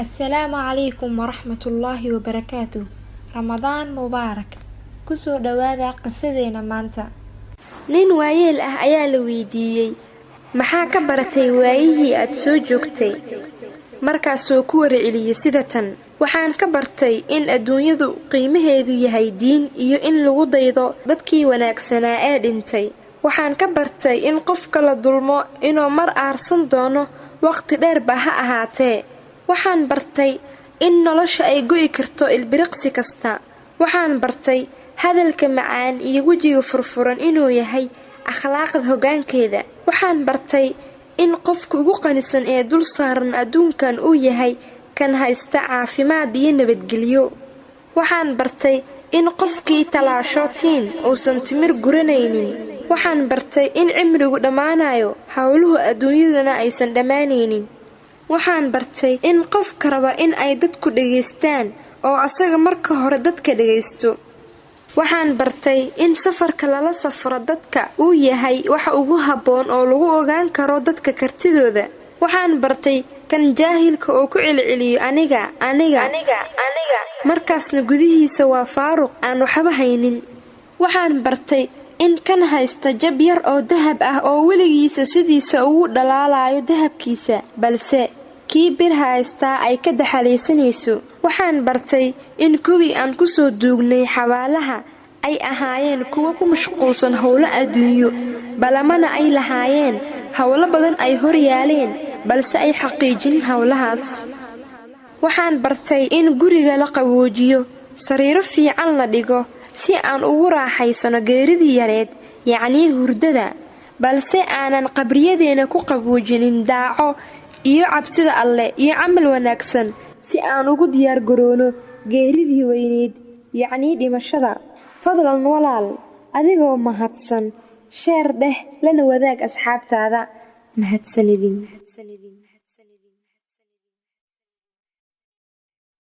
السلام عليكم ورحمة الله وبركاته. رمضان مبارك. kusoo dhawaada qisadeena maanta. nin waayeel ah ayaa la weydiiyey maxaa ka baratay waayihii aad soo joogtay markaasoo ku warceliyay sida tan waxaan ka bartay in adduunyadu qiimaheedu yahay diin iyo in lagu daydo dadkii wanaagsanaa ee dhintay waxaan ka bartay in qofka la dulmo inuu mar aarsan doono waqti dheer ba ha ahaatee waxaan bartay in nolosha ay go'i karto ilbiriqsi kasta waxaan bartay hadalka macaan iyo wajiga furfuran inuu yahay akhlaaqda hoggaankeeda waxaan bartay in qofku ugu qanisan ee dul saaran adduunkan uu yahay kan haysta caafimaad iyo nabadgelyo waxaan bartay in qofkii talaashootiin uusan timir guranaynin waxaan bartay in cimrigu dhammaanayo hawluhu adduunyadana aysan dhammaanaynin waxaan bartay in qofka raba in ay dadku dhageystaan oo asaga marka hore dadka dhageysto waxaan bartay in safarka lala safro dadka uu yahay waxa ugu habboon oo lagu ogaan karo dadka kartidooda waxaan bartay kan jaahilka oo ku celceliyo aniga markaasna gudihiisa waa faaruq aan waxba haynin waxaan bartay in kan haysta jab yar oo dahab ah oo weligiisa sidiisa ugu dhalaalayo dahabkiisa balse kii bir haystaa ay ka daxalaysanayso waxaan bartay in kuwii aan ku soo duugnay xabaalaha ay ahaayeen kuwa ku mashquulsan howlo adduunyo balamana ay lahaayeen howlo badan ay hor yaaleen balse ay xaqiijin howlahaas waxaan bartay in guriga la qaboojiyo sariiro fiican la dhigo si aan ugu raaxaysano geeridii yareed yacni hurdada balse aanan qabriyadeena ku qaboojinin daaco iyo cabsida alle iyo camal wanaagsan si aan ugu diyaar garoono geeridii weyneed yacni dhimashada fadlan walaal adigoo mahadsan sheer dheh lana wadaag asxaabtaada mahadsanidin